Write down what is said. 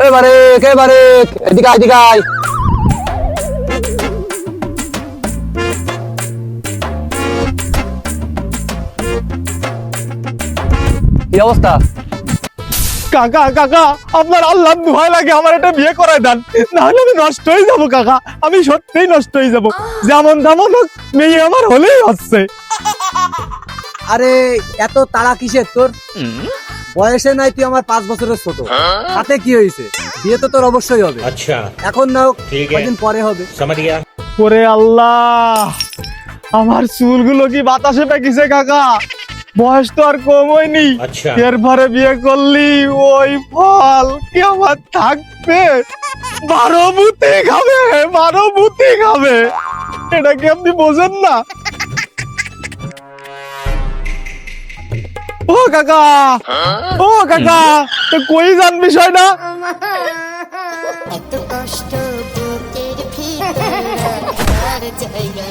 এবারে এদিকে আয়, এদিকে আয়। কি অবস্থা? কাকা কাকা আপনার আল্লাহ ভয় লাগে, আমার এটা বিয়ে করায় দেন, নাহলে আমি নষ্ট হয়ে যাবো কাকা, আমি সত্যিই নষ্ট হয়ে যাবো। যেমন তেমন হোক, মেয়ে আমার হলেই হচ্ছে। আরে এত তাড়া কিসের তোর? বয়সে নাই তুই আমার 5 বছরের ছোট, তাতে কি হয়েছে? বিয়ে তো তোর অবশ্যই হবে। अच्छा এখন না হোক, ঠিক আছে। কদিন পরে হবে। समझ गया। ওরে আল্লাহ, আমার চুলগুলো কি বাতাসে পেকেছে কাকা? বয়স তো আর কম হয়নি, আচ্ছা। এরপরে বিয়ে করলি ওই ফল কি আমার থাকবে? 12 বুতি খাবে, 12 বুতি খাবে। এটা কি আপনি বোঝেন না? ও কাকা, ও কাকা, তো কই যান বিষয়টা? এত কষ্ট বুকের ভিতর আর জায়গা